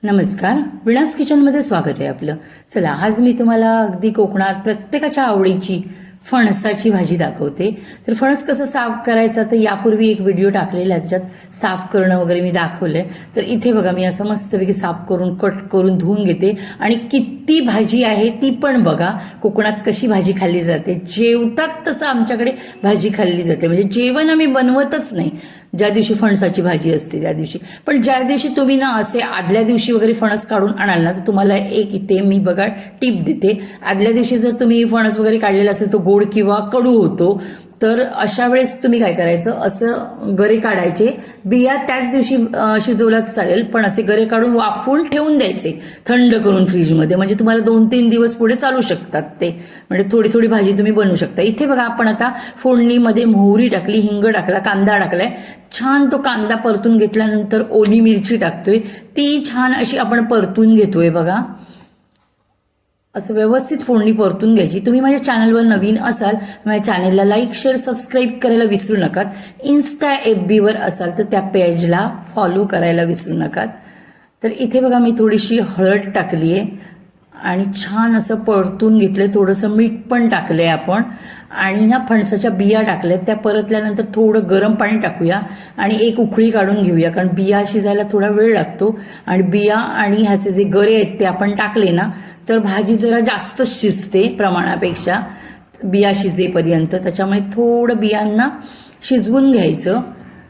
नमस्कार, विणास किचनमध्ये स्वागत आहे आपलं. चला, आज मी तुम्हाला अगदी कोकणात प्रत्येकाच्या आवडीची फणसाची भाजी दाखवते. तर फणस कसं साफ करायचं, तर यापूर्वी एक व्हिडिओ टाकलेला आहे, त्याच्यात साफ करणं वगैरे मी दाखवलंय. तर इथे बघा, मी असं मस्तपैकी साफ करून कट करून धुवून घेते. आणि किती भाजी आहे ती पण बघा. कोकणात कशी भाजी खाल्ली जाते, जेवतात तसं आमच्याकडे भाजी खाल्ली जाते. म्हणजे जेवण आम्ही बनवतच नाही ज्या दिवशी फणसाची भाजी असते त्या दिवशी. पण ज्या दिवशी तुम्ही ना असे आदल्या दिवशी वगैरे फणस काढून आणाल ना, तर तुम्हाला एक इथे मी बघा टिप देते. आदल्या दिवशी जर तुम्ही फणस वगैरे काढलेला असेल तो गोड किंवा कडू होतो. तर अशा वेळेस तुम्ही काय करायचं, असं गरे काढायचे. बिया त्याच दिवशी शिजवलात चालेल, पण असे गरे काढून वाफवून ठेवून द्यायचे थंड करून फ्रीजमध्ये. म्हणजे तुम्हाला 2-3 दिवस पुढे चालू शकतात ते. म्हणजे थोडी थोडी भाजी तुम्ही बनवू शकता. इथे बघा, आपण आता फोडणीमध्ये मोहरी टाकली, हिंग टाकला, कांदा टाकलाय. छान तो कांदा परतून घेतल्यानंतर ओली मिरची टाकतोय. ती छान अशी आपण परतून घेतोय बघा. असं व्यवस्थित फोडणी परतून घ्यायची. तुम्ही माझ्या चॅनलवर नवीन असाल, माझ्या चॅनलला लाईक, शेअर, सबस्क्राईब करायला विसरू नका. इन्स्टा FB वर असाल तर त्या पेजला फॉलो करायला विसरू नका. तर इथे बघा, मी थोडीशी हळद टाकली आहे आणि छान असं परतून घेतलंय. थोडंसं मीठ पण टाकलंय आपण. आणि ना फणसाच्या बिया टाकल्यात, त्या परतल्यानंतर थोडं गरम पाणी टाकूया आणि एक उकळी काढून घेऊया. कारण बिया शिजायला थोडा वेळ लागतो. आणि बिया आणि ह्याचे जे गरे आहेत ते आपण टाकले ना, तर भाजी जरा जास्त शिजते प्रमाणापेक्षा बिया शिजेपर्यंत. त्याच्यामुळे थोडं बियांना शिजवून घ्यायचं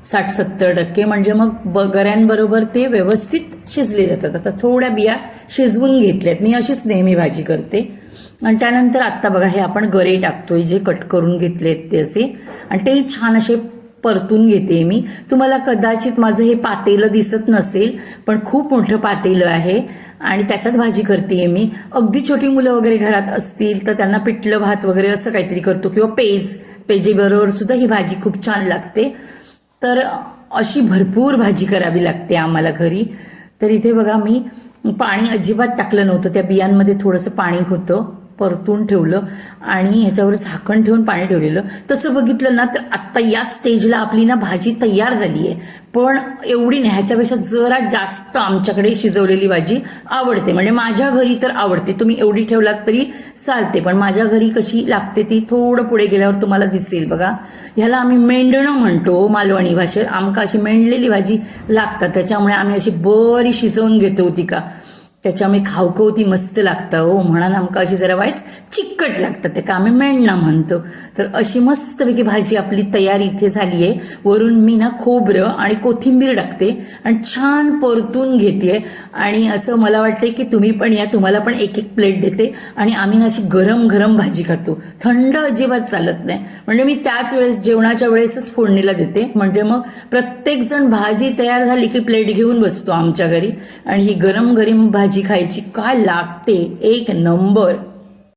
60-70%. म्हणजे मग गऱ्यांबरोबर ते व्यवस्थित शिजले जातात. आता थोड्या बिया शिजवून घेतल्यात. मी अशीच नेहमी भाजी करते. आणि त्यानंतर आत्ता बघा, हे आपण गरे टाकतोय जे कट करून घेतलेत ते असे. आणि ते छान असे परतून घेते मी. तुम्हाला कदाचित माझं हे पातेलं दिसत नसेल, पण खूप मोठं पातेलं आहे आणि त्याच्यात भाजी करते मी. अगदी छोटी मुलं वगैरे घरात असतील तर त्यांना पिठलं भात वगैरे असं काहीतरी करतो, किंवा पेजेबरोबर सुद्धा ही भाजी खूप छान लागते. तर अशी भरपूर भाजी करावी लागते आम्हाला घरी. तर इथे बघा, मी पाणी अजिबात टाकलं नव्हतं. त्या बियांमध्ये थोडंसं पाणी होतं, परतून ठेवलं आणि ह्याच्यावर झाकण ठेवून पाणी ठेवलेलं. तसं बघितलं ना, तर आत्ता या स्टेजला आपली ना भाजी तयार झाली आहे. पण एवढी नाही, ह्याच्यापेक्षा जरा जास्त आमच्याकडे शिजवलेली भाजी आवडते. म्हणजे माझ्या घरी तर आवडते. तुम्ही एवढी ठेवलात तरी चालते, पण माझ्या घरी कशी लागते ती थोडं पुढे गेल्यावर तुम्हाला दिसेल बघा. ह्याला आम्ही मेंढणं म्हणतो मालवणी भाषेत. आमका अशी मेंढलेली भाजी लागतात, त्याच्यामुळे आम्ही अशी बरी शिजवून घेतो ती का. त्याच्यामुळे खावकवती मस्त लागतं हो. म्हणून आमका अशी जरा वाईस चिकट लागतात, ते का आम्ही मेंढणा म्हणतो. तर अशी मस्तपैकी भाजी आपली तयार इथे झाली आहे. वरून मी ना खोबरं आणि कोथिंबीर टाकते आणि छान परतून घेते. आणि असं मला वाटते की तुम्ही पण या, तुम्हाला पण एक एक प्लेट देते. आणि आम्ही ना अशी गरम गरम भाजी खातो, थंड अजिबात चालत नाही. म्हणजे मी त्याच वेळेस जेवणाच्या वेळेसच फोडणीला देते. म्हणजे मग प्रत्येकजण भाजी तयार झाली की प्लेट घेऊन बसतो आमच्या घरी. आणि ही गरम गरम भाजी खायची काय लागते, एक नंबर.